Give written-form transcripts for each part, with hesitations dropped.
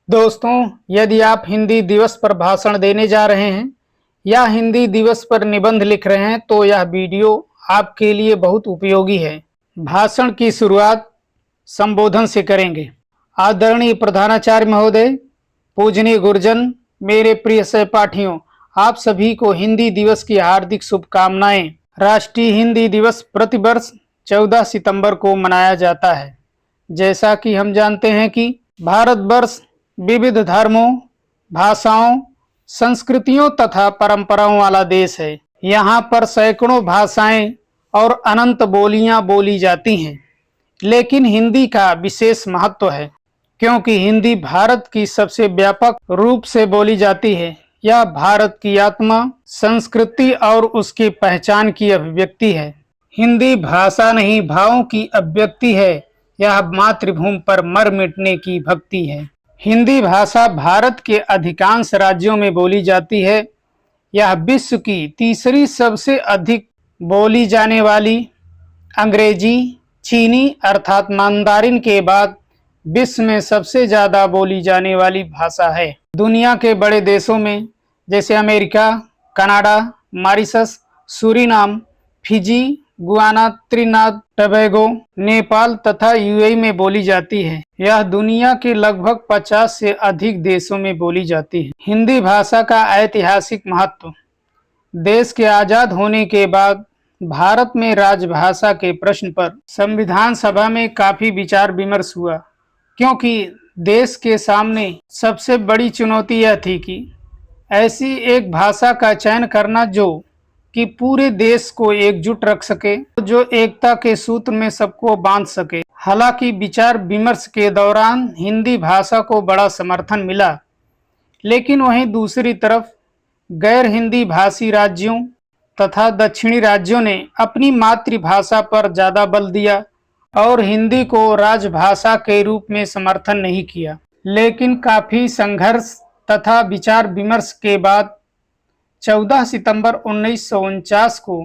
दोस्तों, यदि आप हिंदी दिवस पर भाषण देने जा रहे हैं या हिंदी दिवस पर निबंध लिख रहे हैं तो यह वीडियो आपके लिए बहुत उपयोगी है। भाषण की शुरुआत संबोधन से करेंगे। आदरणीय प्रधानाचार्य महोदय, पूजनीय गुरुजन, मेरे प्रिय सहपाठियों, आप सभी को हिंदी दिवस की हार्दिक शुभकामनाएं। राष्ट्रीय हिंदी दिवस प्रतिवर्ष 14 सितंबर को मनाया जाता है। जैसा कि हम जानते हैं कि भारतवर्ष विविध धर्मों, भाषाओं, संस्कृतियों तथा परंपराओं वाला देश है। यहाँ पर सैकड़ों भाषाएं और अनंत बोलियां बोली जाती हैं, लेकिन हिंदी का विशेष महत्व है क्योंकि हिंदी भारत की सबसे व्यापक रूप से बोली जाती है। यह भारत की आत्मा, संस्कृति और उसकी पहचान की अभिव्यक्ति है। हिंदी भाषा नहीं, भावों की अभिव्यक्ति है। यह मातृभूमि पर मर मिटने की भक्ति है। हिंदी भाषा भारत के अधिकांश राज्यों में बोली जाती है। यह विश्व की तीसरी सबसे अधिक बोली जाने वाली अंग्रेजी, चीनी अर्थात मंदारिन के बाद विश्व में सबसे ज़्यादा बोली जाने वाली भाषा है। दुनिया के बड़े देशों में जैसे America, Canada, Mauritius, Suriname, Fiji, Guyana, Trinidad Tobago, Nepal तथा यूएई में बोली जाती है। यह दुनिया के लगभग 50 से अधिक देशों में बोली जाती है। हिंदी भाषा का ऐतिहासिक महत्व। देश के आज़ाद होने के बाद भारत में राजभाषा के प्रश्न पर संविधान सभा में काफ़ी विचार विमर्श हुआ, क्योंकि देश के सामने सबसे बड़ी चुनौती यह थी कि ऐसी एक भाषा का चयन करना जो कि पूरे देश को एकजुट रख सके, जो एकता के सूत्र में सबको बांध सके। हालांकि विचार विमर्श के दौरान हिंदी भाषा को बड़ा समर्थन मिला, लेकिन वहीं दूसरी तरफ गैर हिंदी भाषी राज्यों तथा दक्षिणी राज्यों ने अपनी मातृभाषा पर ज़्यादा बल दिया और हिंदी को राजभाषा के रूप में समर्थन नहीं किया। लेकिन काफ़ी संघर्ष तथा विचार विमर्श के बाद 14 सितंबर 1949 को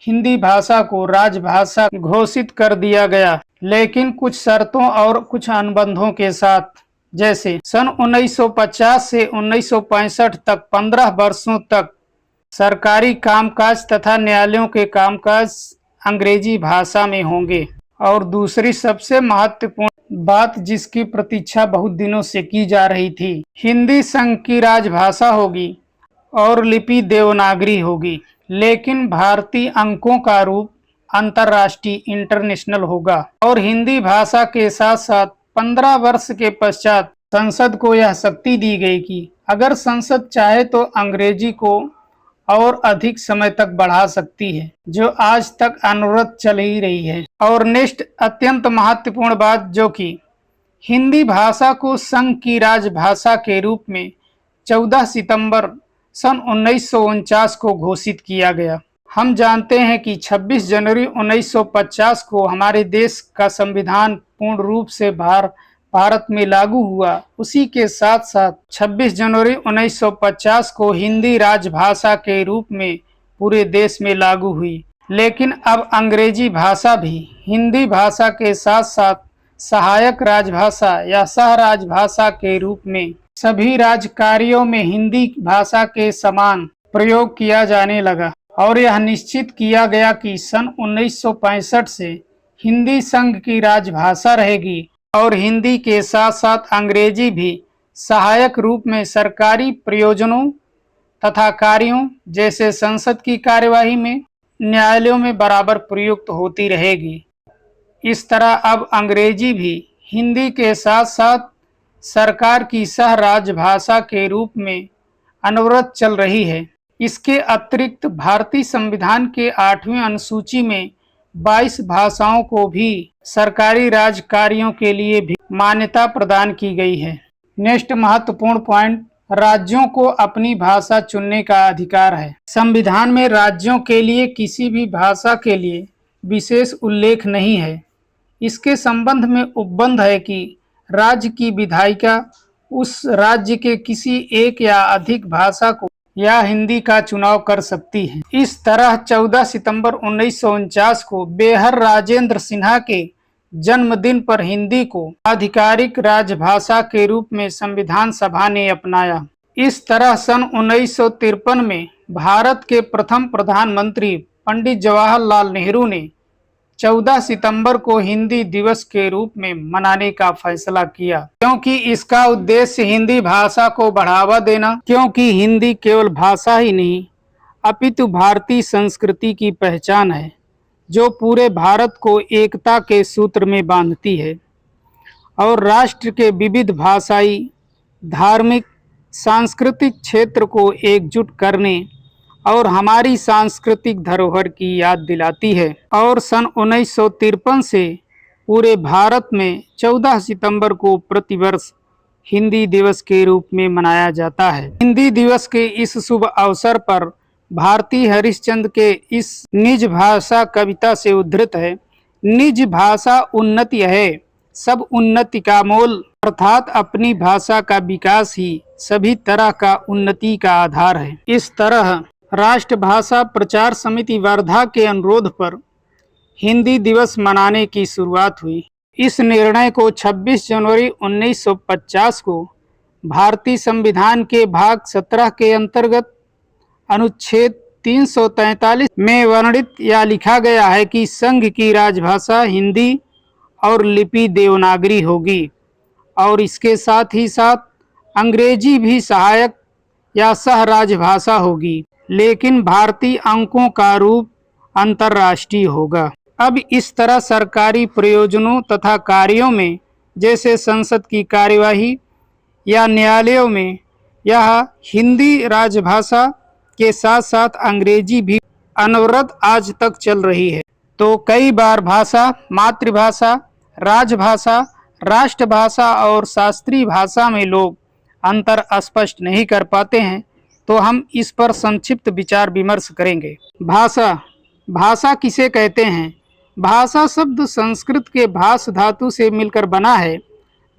हिंदी भाषा को राजभाषा घोषित कर दिया गया, लेकिन कुछ शर्तों और कुछ अनुबंधों के साथ। जैसे सन 1950 से 1965 तक 15 वर्षों तक सरकारी कामकाज तथा न्यायालयों के कामकाज अंग्रेजी भाषा में होंगे। और दूसरी सबसे महत्वपूर्ण बात जिसकी प्रतीक्षा बहुत दिनों से की जा रही थी, हिंदी संघ की राजभाषा होगी और लिपि देवनागरी होगी, लेकिन भारतीय अंकों का रूप अंतर्राष्ट्रीय इंटरनेशनल होगा। और हिंदी भाषा के साथ साथ 15 वर्ष के पश्चात संसद को यह शक्ति दी गई कि अगर संसद चाहे तो अंग्रेजी को और अधिक समय तक बढ़ा सकती है, जो आज तक अनवरत चल ही रही है। और नेक्स्ट अत्यंत महत्वपूर्ण बात, जो कि हिंदी भाषा को संघ की राजभाषा के रूप में 14 सितंबर सन 1949 को घोषित किया गया। हम जानते हैं कि 26 जनवरी 1950 को हमारे देश का संविधान पूर्ण रूप से भारत में लागू हुआ। उसी के साथ साथ 26 जनवरी 1950 को हिंदी राजभाषा के रूप में पूरे देश में लागू हुई। लेकिन अब अंग्रेजी भाषा भी हिंदी भाषा के साथ साथ सहायक राजभाषा या सह राजभाषा के रूप में सभी राज्यकार्यों में हिंदी भाषा के समान प्रयोग किया जाने लगा। और यह निश्चित किया गया कि सन 1965 से हिंदी संघ की राजभाषा रहेगी और हिंदी के साथ साथ अंग्रेजी भी सहायक रूप में सरकारी प्रयोजनों तथा कार्यों जैसे संसद की कार्यवाही में, न्यायालयों में बराबर प्रयुक्त होती रहेगी। इस तरह अब अंग्रेजी भी हिंदी के साथ साथ सरकार की सह राजभाषा के रूप में अनवरत चल रही है। इसके अतिरिक्त भारतीय संविधान के 8वें अनुसूची में 22 भाषाओं को भी सरकारी राज कार्यों के लिए भी मान्यता प्रदान की गई है। नेक्स्ट महत्वपूर्ण पॉइंट, राज्यों को अपनी भाषा चुनने का अधिकार है। संविधान में राज्यों के लिए किसी भी भाषा के लिए विशेष उल्लेख नहीं है। इसके संबंध में उपबंध है कि राज्य की विधायिका उस राज्य के किसी एक या अधिक भाषा को या हिंदी का चुनाव कर सकती है। इस तरह 14 सितंबर 1949 को बेहर राजेंद्र सिन्हा के जन्मदिन पर हिंदी को आधिकारिक राजभाषा के रूप में संविधान सभा ने अपनाया। इस तरह सन 1953 में भारत के प्रथम प्रधानमंत्री पंडित जवाहरलाल नेहरू ने 14 सितंबर को हिंदी दिवस के रूप में मनाने का फैसला किया, क्योंकि इसका उद्देश्य हिंदी भाषा को बढ़ावा देना, क्योंकि हिंदी केवल भाषा ही नहीं अपितु भारतीय संस्कृति की पहचान है, जो पूरे भारत को एकता के सूत्र में बांधती है और राष्ट्र के विविध भाषाई, धार्मिक, सांस्कृतिक क्षेत्र को एकजुट करने और हमारी सांस्कृतिक धरोहर की याद दिलाती है। और सन 1953 से पूरे भारत में 14 सितंबर को प्रतिवर्ष हिंदी दिवस के रूप में मनाया जाता है। हिंदी दिवस के इस शुभ अवसर पर भारती हरिश्चंद्र के इस निज भाषा कविता से उद्धृत है, निज भाषा उन्नति है, सब उन्नति का मूल, अर्थात अपनी भाषा का विकास ही सभी तरह का उन्नति का आधार है। इस तरह राष्ट्रभाषा प्रचार समिति वर्धा के अनुरोध पर हिंदी दिवस मनाने की शुरुआत हुई। इस निर्णय को 26 जनवरी 1950 को भारतीय संविधान के भाग 17 के अंतर्गत अनुच्छेद 343 में वर्णित या लिखा गया है कि संघ की राजभाषा हिंदी और लिपि देवनागरी होगी और इसके साथ ही साथ अंग्रेजी भी सहायक या सह राजभाषा होगी, लेकिन भारतीय अंकों का रूप अंतर्राष्ट्रीय होगा। अब इस तरह सरकारी प्रयोजनों तथा कार्यों में, जैसे संसद की कार्यवाही या न्यायालयों में, यह हिंदी राजभाषा के साथ साथ अंग्रेजी भी अनवरत आज तक चल रही है। तो कई बार भाषा, मातृभाषा, राजभाषा, राष्ट्रभाषा और शास्त्रीय भाषा में लोग अंतर स्पष्ट नहीं कर पाते हैं, तो हम इस पर संक्षिप्त विचार विमर्श करेंगे। भाषा किसे कहते हैं? भाषा शब्द संस्कृत के भाष धातु से मिलकर बना है,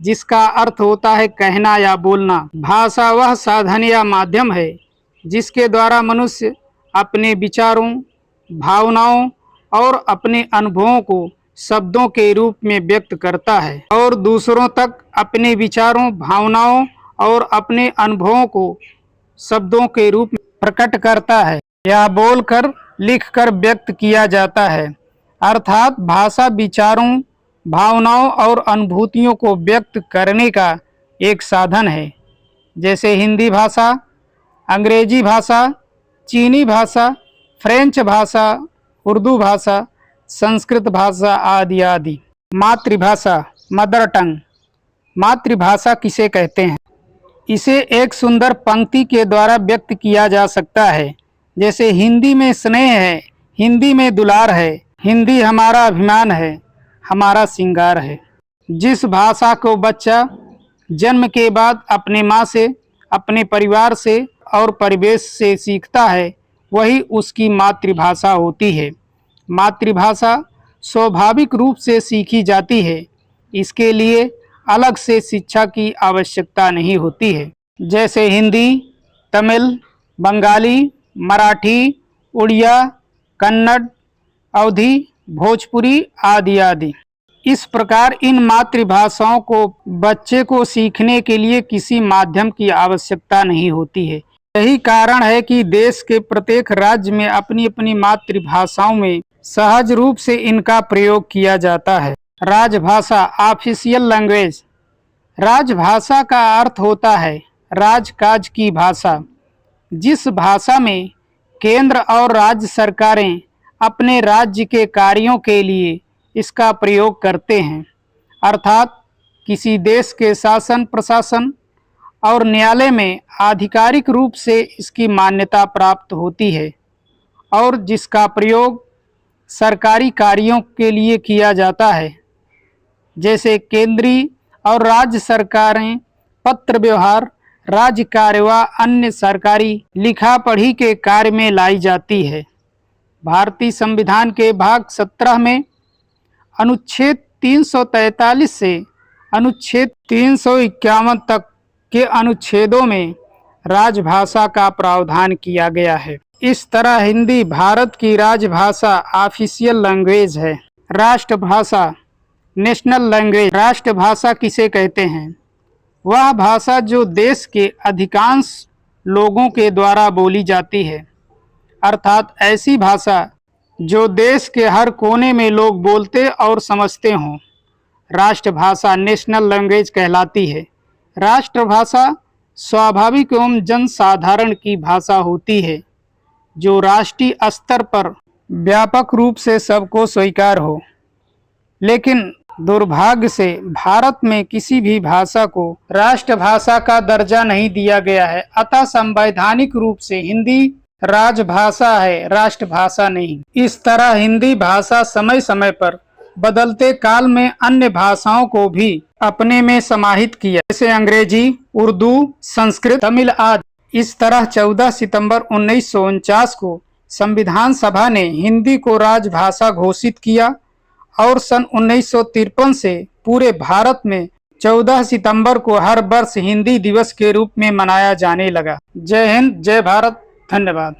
जिसका अर्थ होता है कहना या बोलना। भाषा वह साधन या माध्यम है जिसके द्वारा मनुष्य अपने विचारों, भावनाओं और अपने अनुभवों को शब्दों के रूप में व्यक्त करता है और दूसरों तक अपने विचारों, भावनाओं और अपने अनुभवों को शब्दों के रूप में प्रकट करता है या बोलकर, लिखकर व्यक्त किया जाता है। अर्थात भाषा विचारों, भावनाओं और अनुभूतियों को व्यक्त करने का एक साधन है, जैसे हिंदी भाषा, अंग्रेजी भाषा, चीनी भाषा, फ्रेंच भाषा, उर्दू भाषा, संस्कृत भाषा आदि आदि। मातृभाषा, मदर टंग। मातृभाषा किसे कहते हैं? इसे एक सुंदर पंक्ति के द्वारा व्यक्त किया जा सकता है, जैसे हिंदी में स्नेह है, हिंदी में दुलार है, हिंदी हमारा अभिमान है, हमारा श्रृंगार है। जिस भाषा को बच्चा जन्म के बाद अपने माँ से, अपने परिवार से और परिवेश से सीखता है, वही उसकी मातृभाषा होती है। मातृभाषा स्वाभाविक रूप से सीखी जाती है, इसके लिए अलग से शिक्षा की आवश्यकता नहीं होती है। जैसे हिंदी, तमिल, बंगाली, मराठी, उड़िया, कन्नड़, अवधी, भोजपुरी आदि आदि। इस प्रकार इन मातृभाषाओं को बच्चे को सीखने के लिए किसी माध्यम की आवश्यकता नहीं होती है। यही कारण है कि देश के प्रत्येक राज्य में अपनी अपनी मातृभाषाओं में सहज रूप से इनका प्रयोग किया जाता है। राजभाषा, ऑफिशियल लैंग्वेज। राजभाषा का अर्थ होता है राजकाज की भाषा, जिस भाषा में केंद्र और राज्य सरकारें अपने राज्य के कार्यों के लिए इसका प्रयोग करते हैं। अर्थात किसी देश के शासन, प्रशासन और न्यायालय में आधिकारिक रूप से इसकी मान्यता प्राप्त होती है और जिसका प्रयोग सरकारी कार्यों के लिए किया जाता है, जैसे केंद्रीय और राज्य सरकारें पत्र व्यवहार, राज्य कार्यवाह, अन्य सरकारी लिखा पढ़ी के कार्य में लाई जाती है। भारतीय संविधान के भाग 17 में अनुच्छेद 343 से अनुच्छेद 351 तक के अनुच्छेदों में राजभाषा का प्रावधान किया गया है। इस तरह हिंदी भारत की राजभाषा, ऑफिशियल लैंग्वेज है। राष्ट्रभाषा, नेशनल लैंग्वेज राष्ट्रभाषा किसे कहते हैं? वह भाषा जो देश के अधिकांश लोगों के द्वारा बोली जाती है, अर्थात ऐसी भाषा जो देश के हर कोने में लोग बोलते और समझते हों, राष्ट्रभाषा नेशनल लैंग्वेज कहलाती है। राष्ट्रभाषा स्वाभाविक एवं जनसाधारण की भाषा होती है जो राष्ट्रीय स्तर पर व्यापक रूप से सबको स्वीकार हो। लेकिन दुर्भाग्य से भारत में किसी भी भाषा को राष्ट्रभाषा का दर्जा नहीं दिया गया है। अतः संवैधानिक रूप से हिंदी राजभाषा है, राष्ट्रभाषा नहीं। इस तरह हिंदी भाषा समय समय पर बदलते काल में अन्य भाषाओं को भी अपने में समाहित किया, जैसे अंग्रेजी, उर्दू, संस्कृत, तमिल आदि। इस तरह 14 सितंबर 1949 को संविधान सभा ने हिंदी को राजभाषा घोषित किया और सन 1953 से पूरे भारत में 14 सितंबर को हर वर्ष हिंदी दिवस के रूप में मनाया जाने लगा। जय हिंद, जय भारत, धन्यवाद।